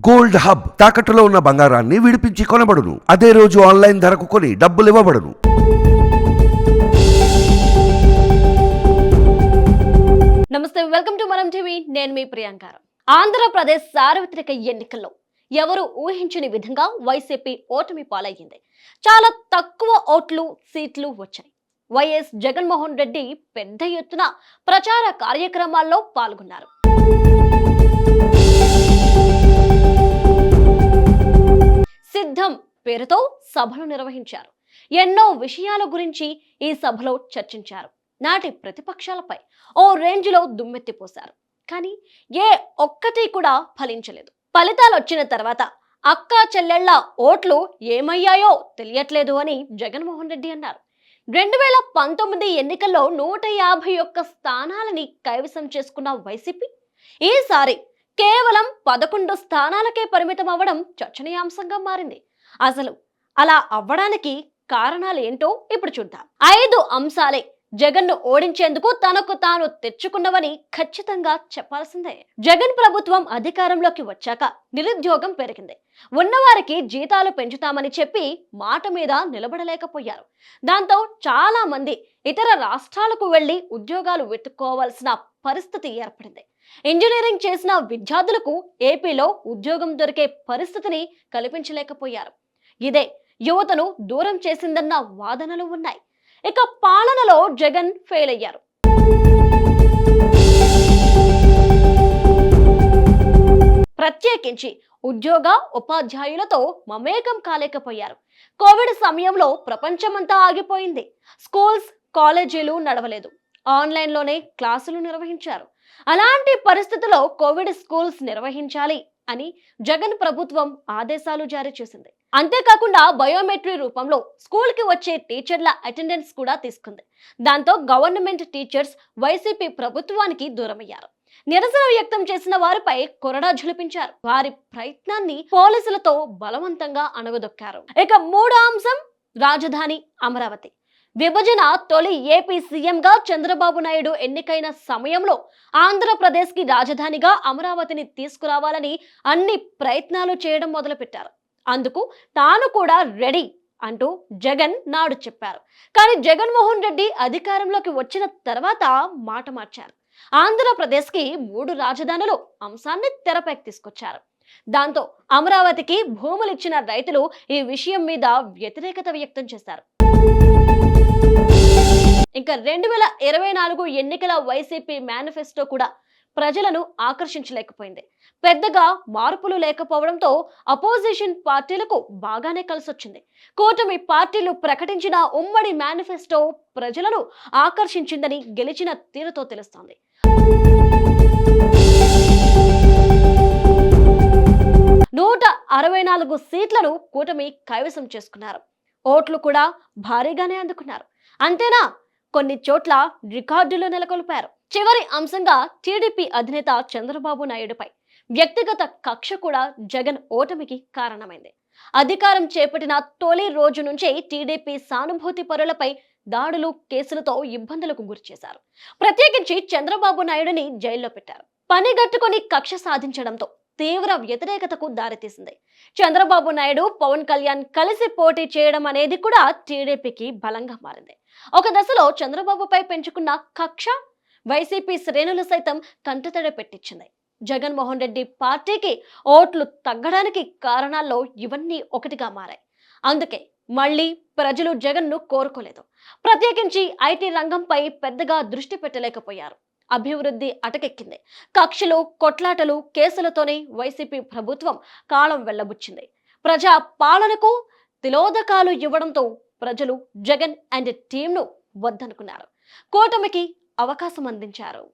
Gold hub తాకట్టులో ఉన్న బంగారాన్ని విడిపించి కొనబడును. అదే రోజు ఆన్లైన్ ధరకు కొని డబ్బులు ఇవ్వబడును. నమస్తే, వెల్కమ్ టు మనం టీవీ. నేను మీ ప్రియాంక. ఆంధ్రప్రదేశ్ సార్వత్రిక ఎన్నికల్లో ఎవరు ఊహించని విధంగా వైసీపీ ఓటమి పాలయ్యింది. చాలా తక్కువ ఓట్లు, సీట్లు వచ్చాయి. వైఎస్ జగన్మోహన్ రెడ్డి పెద్ద ఎత్తున ప్రచార కార్యక్రమాల్లో పాల్గొన్నారు. సిద్ధం పేరుతో సభలు నిర్వహించారు. ఎన్నో విషయాల గురించి ఈ సభలో చర్చించారు. నాటి ప్రతిపక్షాలపై ఓ రేంజ్లో దుమ్మెత్తిపోశారు. కానీ ఏ ఒక్కటి కూడా ఫలించలేదు. ఫలితాలు వచ్చిన తర్వాత అక్కా చెల్లెళ్ల ఓట్లు ఏమయ్యాయో తెలియట్లేదు అని జగన్మోహన్ రెడ్డి అన్నారు. 2019 ఎన్నికల్లో 151 స్థానాలని కైవసం చేసుకున్న వైసీపీ ఈసారి కేవలం 11 స్థానాలకే పరిమితం అవ్వడం చర్చనీయాంశంగా మారింది. అసలు అలా అవ్వడానికి కారణాలు ఏంటో ఇప్పుడు చూద్దాం. 5 అంశాలే జగన్ను ఓడించేందుకు తనకు తాను తెచ్చుకున్నవని ఖచ్చితంగా చెప్పాల్సిందే. జగన్ ప్రభుత్వం అధికారంలోకి వచ్చాక నిరుద్యోగం పెరిగింది. ఉన్నవారికి జీతాలు పెంచుతామని చెప్పి మాట మీద నిలబడలేకపోయారు. దాంతో చాలా మంది ఇతర రాష్ట్రాలకు వెళ్లి ఉద్యోగాలు వెతుక్కోవాల్సిన పరిస్థితి ఏర్పడింది. ఇంజనీరింగ్ చేసిన విద్యార్థులకు ఏపీలో ఉద్యోగం దొరికే పరిస్థితిని కల్పించలేకపోయారు. ఇదే యువతను దూరం చేసిందన్న వాదనలు ఉన్నాయి. ఇక పాలనలో జగన్ ఫెయిల్ అయ్యారు. ప్రత్యేకించి ఉద్యోగ ఉపాధ్యాయులతో మమేకం కాలేకపోయారు. కోవిడ్ సమయంలో ప్రపంచమంతా ఆగిపోయింది. స్కూల్స్, కాలేజీలు నడవలేదు. ఆన్లైన్లోనే క్లాసులు నిర్వహించారు. అలాంటి పరిస్థితుల్లో కోవిడ్ స్కూల్స్ నిర్వహించాలి అని జగన్ ప్రభుత్వం ఆదేశాలు జారీ చేసింది. అంతేకాకుండా బయోమెట్రీ రూపంలో స్కూల్ కి వచ్చే టీచర్ల అటెండెన్స్ కూడా తీసుకుంది. దాంతో గవర్నమెంట్ టీచర్స్ వైసీపీ ప్రభుత్వానికి దూరమయ్యారు. నిరసన వ్యక్తం చేసిన వారిపై కొరడా ఝులిపించారు. వారి ప్రయత్నాన్ని పోలీసులతో బలవంతంగా అణగదొక్కారు. ఇక మూడో అంశం రాజధాని అమరావతి. విభజన తొలి ఏపీ సీఎంగా చంద్రబాబు నాయుడు ఎన్నికైన సమయంలో ఆంధ్రప్రదేశ్ కి రాజధానిగా అమరావతిని తీసుకురావాలని అన్ని ప్రయత్నాలు చేయడం మొదలుపెట్టారు. అందుకు తాను కూడా రెడీ అంటూ జగన్ నాడు చెప్పారు. కానీ జగన్మోహన్ రెడ్డి అధికారంలోకి వచ్చిన తర్వాత మాట మార్చారు. ఆంధ్రప్రదేశ్ కి 3 రాజధానులు అంశాన్ని తెరపైకి తీసుకొచ్చారు. దాంతో అమరావతికి భూములు ఇచ్చిన రైతులు ఈ విషయం మీద వ్యతిరేకత వ్యక్తం చేశారు. ఇంకా 2024 ఎన్నికల వైసీపీ మేనిఫెస్టో కూడా ప్రజలను ఆకర్షించలేకపోయింది. పెద్దగా మార్పులు లేకపోవడంతో అపోజిషన్ పార్టీలకు బాగానే కలిసొచ్చింది. కూటమి పార్టీలు ప్రకటించిన ఉమ్మడి మేనిఫెస్టో ప్రజలను ఆకర్షించిందని గెలిచిన తీరుతో తెలుస్తోంది. నూట 64 సీట్లను కూటమి కైవసం చేసుకున్నారు. ఓట్లు కూడా భారీగానే అందుకున్నారు. అంతేనా, కొన్ని చోట్ల రికార్డులు నెలకొల్పారు. చివరి అంశంగా టీడీపీ అధినేత చంద్రబాబు నాయుడుపై వ్యక్తిగత కక్ష కూడా జగన్ ఓటమికి కారణమైంది. అధికారం చేపట్టిన తొలి రోజు నుంచే టీడీపీ సానుభూతి పరులపై దాడులు, కేసులతో ఇబ్బందులకు గురిచేశారు. ప్రత్యేకించి చంద్రబాబు నాయుడుని జైల్లో పెట్టారు. పనిగట్టుకుని కక్ష సాధించడంతో తీవ్ర వ్యతిరేకతకు దారితీసింది. చంద్రబాబు నాయుడు, పవన్ కళ్యాణ్ కలిసి పోటీ చేయడం అనేది కూడా టీడీపీకి బలంగా మారింది. ఒక దశలో చంద్రబాబుపై పెంచుకున్న కక్ష వైసీపీ శ్రేణులు సైతం కంటతడి పెట్టించింది. జగన్మోహన్ రెడ్డి పార్టీకి ఓట్లు తగ్గడానికి కారణాల్లో ఇవన్నీ ఒకటిగా మారాయి. అందుకే మళ్ళీ ప్రజలు జగన్ను కోరుకోలేదు. ప్రత్యేకించి ఐటీ రంగంపై పెద్దగా దృష్టి పెట్టలేకపోయారు. అభివృద్ధి అటకెక్కింది. కక్షలు, కొట్లాటలు, కేసులతోనే వైసీపీ ప్రభుత్వం కాలం వెళ్లబుచ్చింది. ప్రజా పాలనకు తిలోదకాలు ఇవ్వడంతో ప్రజలు జగన్ అండ్ టీంను వద్దనుకున్నారు. కూటమికి అవకాశం అందించారు.